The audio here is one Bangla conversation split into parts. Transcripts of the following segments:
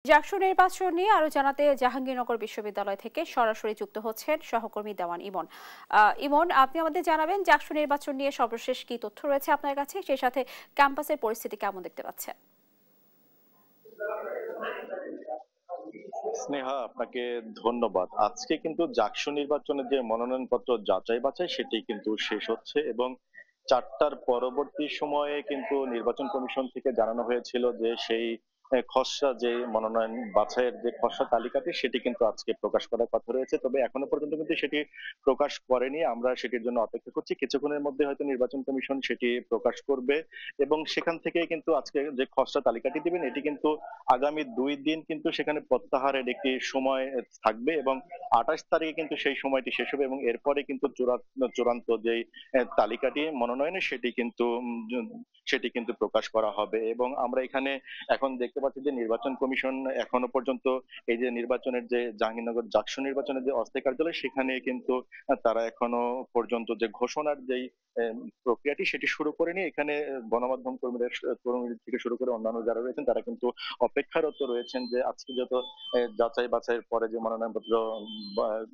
জাকসু নির্বাচন নিয়ে আরো জানাতে জাহাঙ্গীরনগর বিশ্ববিদ্যালয় থেকে সরাসরি যুক্ত হচ্ছেন সহকর্মী দেওয়ান ইমন। ইমন, আপনি আমাদের জানাবেন জাকসু নির্বাচন নিয়ে সর্বশেষ কি তথ্য রয়েছে আপনার কাছে, সেই সাথে ক্যাম্পাসের পরিস্থিতি কেমন দেখতে পাচ্ছেন? স্নেহা, আপনাকে ধন্যবাদ। আজকে কিন্তু জাকসু নির্বাচনের যে মনোনয়নপত্র যাচাই বাছাই সেটি কিন্তু শেষ হচ্ছে এবং ৪টার পরবর্তী সময়ে কিন্তু নির্বাচন কমিশন থেকে জানানো হয়েছিল যে সেই খসড়া যে মনোনয়ন বাছাইয়ের যে খসড়া তালিকাটি সেটি কিন্তু আজকে প্রকাশ করার কথা রয়েছে। তবে এখনো পর্যন্ত কিন্তু সেটি প্রকাশ করেনি। আমরা সেটির জন্য অপেক্ষা করছি। কিছুক্ষণের মধ্যে হয়তো নির্বাচন কমিশন সেটি প্রকাশ করবে এবং সেখান থেকে কিন্তু আজকে যে খসড়া তালিকাটি দিবেন এটি কিন্তু আগামী ২ দিন কিন্তু সেখানে প্রত্যাহারের একটি সময় থাকবে এবং ২৮ তারিখে কিন্তু সেই সময়টি শেষ হবে এবং এরপরে কিন্তু চূড়ান্ত যেই তালিকাটি মনোনয়নের সেটি কিন্তু প্রকাশ করা হবে এবং আমরা এখানে এখন দেখতে পাচ্ছি যে নির্বাচন কমিশন এখনো পর্যন্ত এই যে নির্বাচনের যে জাহাঙ্গীরনগর জাকসু নির্বাচনের যে অস্থায়ী কার্যালয় সেখানে কিন্তু তারা এখনো পর্যন্ত যে ঘোষণার যেই প্রক্রিয়াটি সেটি শুরু করেনি। এখানে গণমাধ্যম কর্মীদের থেকে শুরু করে অন্যান্য যারা রয়েছেন তারা কিন্তু অপেক্ষারত রয়েছেন যে আজকে যত যাচাই বাছাইয়ের পরে যে মনোনয়নপত্র বা-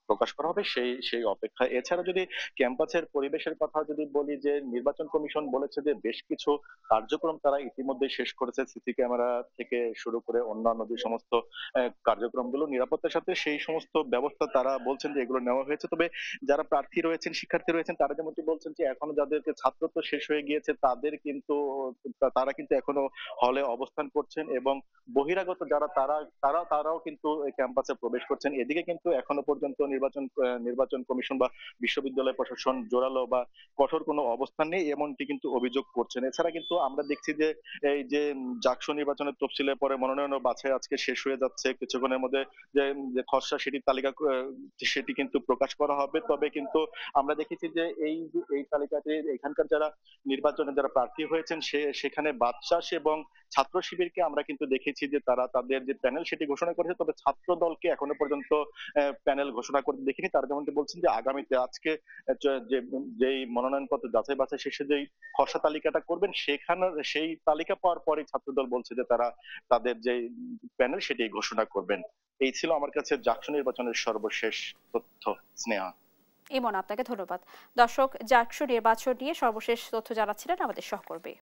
প্রকাশ করা হবে সেই অপেক্ষা। এছাড়া যদি ক্যাম্পাসের পরিবেশের কথা যদি বলি, যে নির্বাচন কমিশন বলেছে যে বেশ কিছু কার্যক্রম তারা ইতিমধ্যে শেষ করেছে, সিসি ক্যামেরা থেকে শুরু করে অন্যান্য যে সমস্ত কার্যক্রমগুলো নিরাপত্তার সাথে সেই সমস্ত ব্যবস্থা তারা বলছেন যে এগুলো নেওয়া হয়েছে। তবে যারা প্রার্থী রয়েছেন, শিক্ষার্থী রয়েছেন, তারা যেমনটি বলছেন যে এখনো যাদেরকে ছাত্রত্ব শেষ হয়ে গিয়েছে তাদের কিন্তু তারা কিন্তু এখনো হলে অবস্থান করছেন এবং বহিরাগত যারা তারাও কিন্তু এই ক্যাম্পাসে প্রবেশ করছেন। এদিকে কিন্তু এখনো পর্যন্ত নির্বাচন কমিশন বা বিশ্ববিদ্যালয় প্রশাসন জোরালো বা কঠোর কোনো অবস্থান নেই এমনটি কিন্তু অভিযোগ করছেন। এছাড়া কিন্তু আমরা দেখছি যে এই যে জাকসু নির্বাচনের তফসিলের পরে মনোনয়ন বাছাই আজকে শেষ হয়ে যাচ্ছে। কিছুক্ষণের মধ্যে যে যে খসড়া সেটির তালিকা সেটি কিন্তু প্রকাশ করা হবে। তবে কিন্তু আমরা দেখেছি যে এই তালিকাতে এখানকার যারা নির্বাচনে যারা প্রার্থী হয়েছেন সেখানে বাদশাস এবং ছাত্র শিবিরকে আমরা কিন্তু দেখেছি যে তারা তাদের যে প্যানেল সেটি ঘোষণা করেছে। তবে ছাত্র দলকে এখনো পর্যন্ত প্যানেল ঘোষণা করতে দেখিনি। তারা যেমনটি বলছেন যে আগামীতে আজকে যেই মনোনয়নপত্র যাচাই বাছাই শেষে যেই খসড়া তালিকাটা করবেন সেখানে সেই তালিকা পাওয়ার পরে ছাত্রদল বলছে যে তারা তাদের যে প্যানেল সেটি ঘোষণা করবেন। এই ছিল আমার কাছে জাকসু নির্বাচনের সর্বশেষ তথ্য। স্নেহা। ইমন, আপনাকে ধন্যবাদ। দর্শক, জাকসু নির্বাচন নিয়ে সর্বশেষ তথ্য জানাচ্ছিলেন আমাদের সহকর্মী।